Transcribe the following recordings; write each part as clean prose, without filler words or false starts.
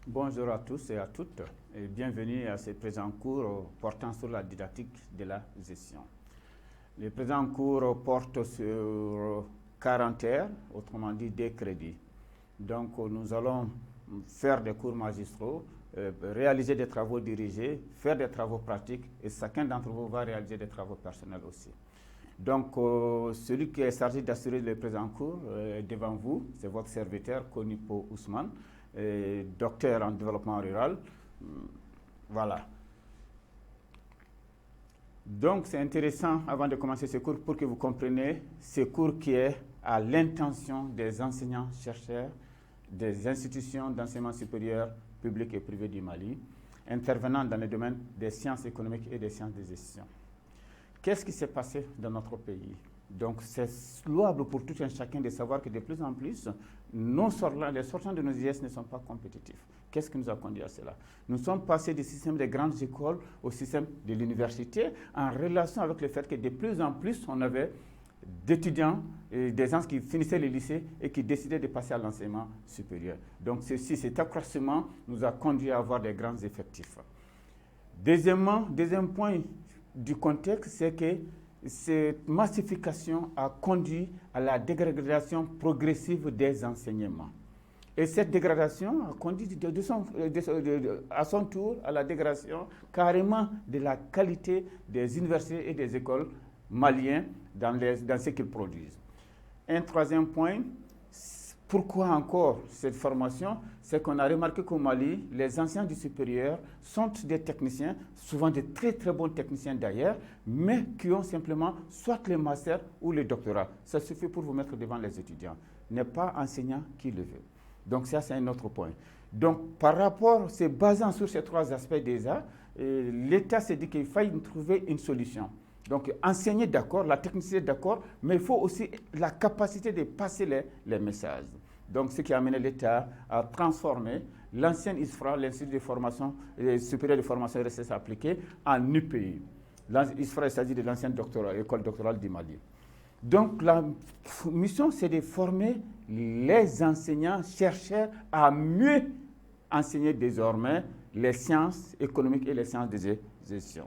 Bonjour à tous et à toutes et bienvenue à ce présent cours portant sur la didactique de la gestion. Le présent cours porte sur 40 heures, autrement dit des crédits. Donc nous allons faire des cours magistraux, réaliser des travaux dirigés, faire des travaux pratiques et chacun d'entre vous va réaliser des travaux personnels aussi. Donc celui qui est chargé d'assurer le présent cours devant vous, c'est votre serviteur Konipo Ousmane, docteur en développement rural. Voilà. Donc c'est intéressant, avant de commencer ce cours, pour que vous compreniez ce cours qui est à l'intention des enseignants-chercheurs des institutions d'enseignement supérieur public et privé du Mali, intervenant dans le domaine des sciences économiques et des sciences de gestion. Qu'est-ce qui s'est passé dans notre pays? Donc c'est louable pour tout un chacun de savoir que de plus en plus, les sortants de nos IS ne sont pas compétitifs. Qu'est-ce qui nous a conduit à cela? Nous sommes passés du système des grandes écoles au système de l'université en relation avec le fait que de plus en plus, on avait d'étudiants et des gens qui finissaient le lycée et qui décidaient de passer à l'enseignement supérieur. Donc cet accroissement nous a conduit à avoir des grands effectifs. Deuxième point du contexte, c'est que cette massification a conduit à la dégradation progressive des enseignements. Et cette dégradation a conduit à son tour à la dégradation carrément de la qualité des universités et des écoles maliennes dans ce qu'ils produisent. Un troisième point, pourquoi encore cette formation? C'est qu'on a remarqué qu'au Mali, les enseignants du supérieur sont des techniciens, souvent de très très bons techniciens d'ailleurs, mais qui ont simplement soit le master ou le doctorat. Ça suffit pour vous mettre devant les étudiants. N'est pas enseignant qui le veut. Donc ça, c'est un autre point. Donc par rapport, c'est basant sur ces trois aspects déjà, l'État s'est dit qu'il fallait trouver une solution. Donc enseigner d'accord, la technicité d'accord, mais il faut aussi la capacité de passer les messages. Donc ce qui a amené l'État à transformer l'ancienne ISFRA, l'Institut de formation supérieure de formation et recherche appliquée, en UPI. L'ISFRA, il s'agit de l'ancienne école doctorale du Mali. Donc la mission, c'est de former les enseignants, chercheurs à mieux enseigner désormais les sciences économiques et les sciences de gestion.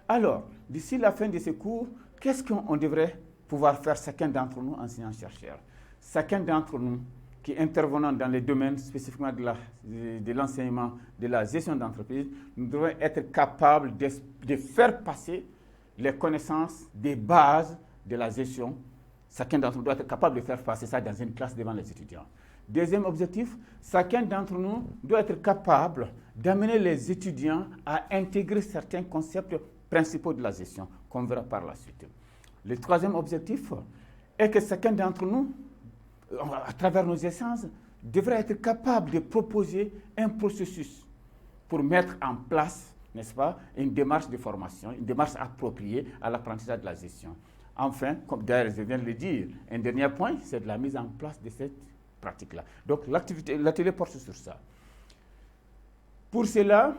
Alors, d'ici la fin de ce cours, qu'est-ce qu'on devrait pouvoir faire chacun d'entre nous, enseignants-chercheurs? Chacun d'entre nous qui intervenons dans les domaines spécifiquement de l'enseignement, de la gestion d'entreprise, nous devons être capables de faire passer les connaissances des bases de la gestion. Chacun d'entre nous doit être capable de faire passer ça dans une classe devant les étudiants. Deuxième objectif, chacun d'entre nous doit être capable d'amener les étudiants à intégrer certains concepts principaux de la gestion, qu'on verra par la suite. Le troisième objectif est que chacun d'entre nous, à travers nos essences, devrait être capable de proposer un processus pour mettre en place, n'est-ce pas, une démarche de formation, une démarche appropriée à l'apprentissage de la gestion. Enfin, comme d'ailleurs je viens de le dire, un dernier point, c'est de la mise en place de cette pratique-là. Donc l'atelier porte sur ça. Pour cela,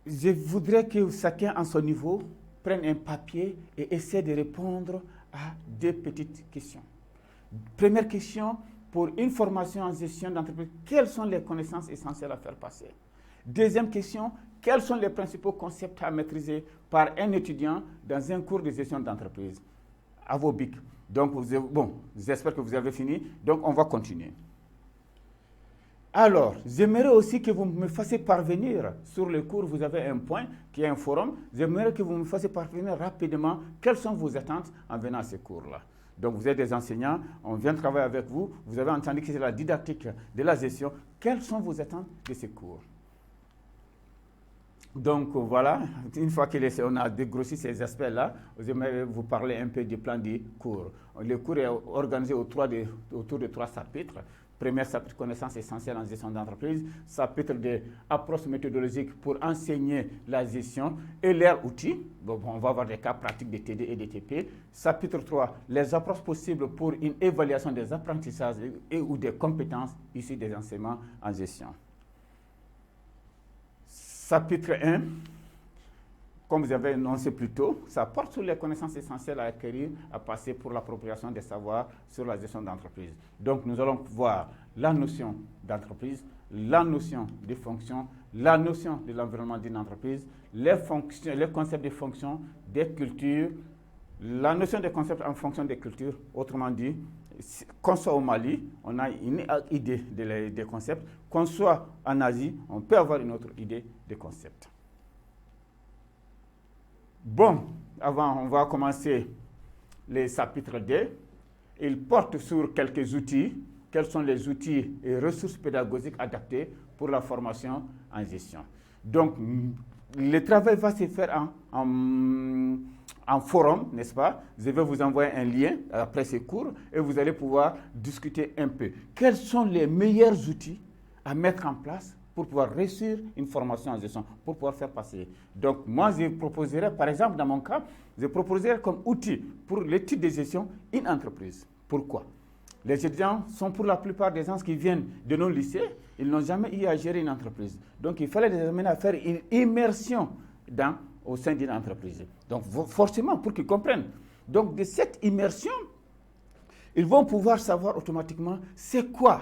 je voudrais que chacun, à son niveau, prenne un papier et essaie de répondre à deux petites questions. Première question, pour une formation en gestion d'entreprise, quelles sont les connaissances essentielles à faire passer? Deuxième question, quels sont les principaux concepts à maîtriser par un étudiant dans un cours de gestion d'entreprise? À vos bics. Donc, j'espère que vous avez fini. Donc, on va continuer. Alors, j'aimerais aussi que vous me fassiez parvenir, sur le cours, vous avez un point qui est un forum, j'aimerais que vous me fassiez parvenir rapidement quelles sont vos attentes en venant à ce cours-là. Donc, vous êtes des enseignants, on vient travailler avec vous, vous avez entendu que c'est la didactique de la gestion. Quelles sont vos attentes de ce cours? Donc voilà, une fois qu'on a dégrossi ces aspects-là, j'aimerais vous parler un peu du plan du cours. Le cours est organisé autour de trois chapitres. Premier chapitre, connaissances essentielles en gestion d'entreprise. Chapitre de approche méthodologique pour enseigner la gestion et leurs outils. Donc, on va avoir des cas pratiques de TD et de TP. Chapitre 3, les approches possibles pour une évaluation des apprentissages et ou des compétences issues des enseignements en gestion. Chapitre 1, comme vous avez énoncé plus tôt, ça porte sur les connaissances essentielles à acquérir, à passer pour l'appropriation des savoirs sur la gestion d'entreprise. Donc, nous allons voir la notion d'entreprise, la notion de fonction, la notion de l'environnement d'une entreprise, les concepts de fonction, des cultures, la notion des concepts en fonction des cultures. Autrement dit, qu'on soit au Mali, on a une idée des concepts. Qu'on soit en Asie, on peut avoir une autre idée des concepts. Bon, avant, on va commencer les chapitres D. Il porte sur quelques outils. Quels sont les outils et ressources pédagogiques adaptés pour la formation en gestion. Donc, le travail va se faire en forum, n'est-ce pas? Je vais vous envoyer un lien après ces cours et vous allez pouvoir discuter un peu. Quels sont les meilleurs outils à mettre en place pour pouvoir réussir une formation en gestion, pour pouvoir faire passer. Donc, moi, je proposerais, par exemple, dans mon cas, je proposerais comme outil pour l'étude de gestion une entreprise. Pourquoi? Les étudiants sont pour la plupart des gens qui viennent de nos lycées, ils n'ont jamais eu à gérer une entreprise. Donc, il fallait les amener à faire une immersion au sein d'une entreprise. Donc, forcément, pour qu'ils comprennent. Donc, de cette immersion, ils vont pouvoir savoir automatiquement c'est quoi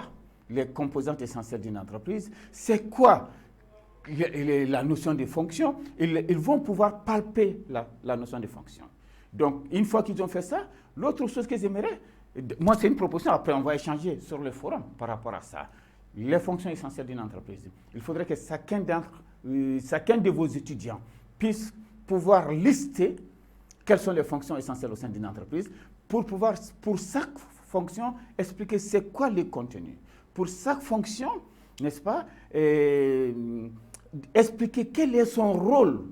les composantes essentielles d'une entreprise, c'est quoi la notion de fonction. Ils vont pouvoir palper la notion de fonction. Donc, une fois qu'ils ont fait ça, l'autre chose que j'aimerais, moi c'est une proposition, après on va échanger sur le forum par rapport à ça. Les fonctions essentielles d'une entreprise. Il faudrait que chacun de vos étudiants puisse pouvoir lister quelles sont les fonctions essentielles au sein d'une entreprise pour pouvoir, pour chaque fonction, expliquer c'est quoi les contenus. Pour chaque fonction, n'est-ce pas, expliquer quel est son rôle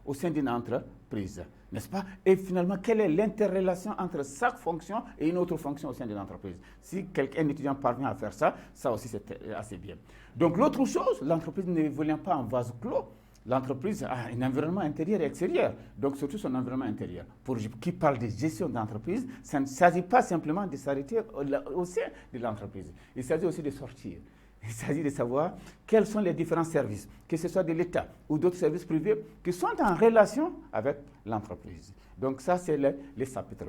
au sein d'une entreprise, n'est-ce pas? Et finalement, quelle est l'interrelation entre chaque fonction et une autre fonction au sein d'une entreprise. Si un étudiant parvient à faire ça, ça aussi c'est assez bien. Donc l'autre chose, l'entreprise n'évolue pas en vase clos. L'entreprise a un environnement intérieur et extérieur, donc surtout son environnement intérieur. Pour qui parle de gestion d'entreprise, ça ne s'agit pas simplement de s'arrêter au sein de l'entreprise. Il s'agit aussi de sortir. Il s'agit de savoir quels sont les différents services, que ce soit de l'État ou d'autres services privés, qui sont en relation avec l'entreprise. Donc ça, c'est les chapitres.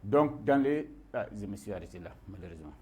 Donc, je me suis arrêté là, malheureusement.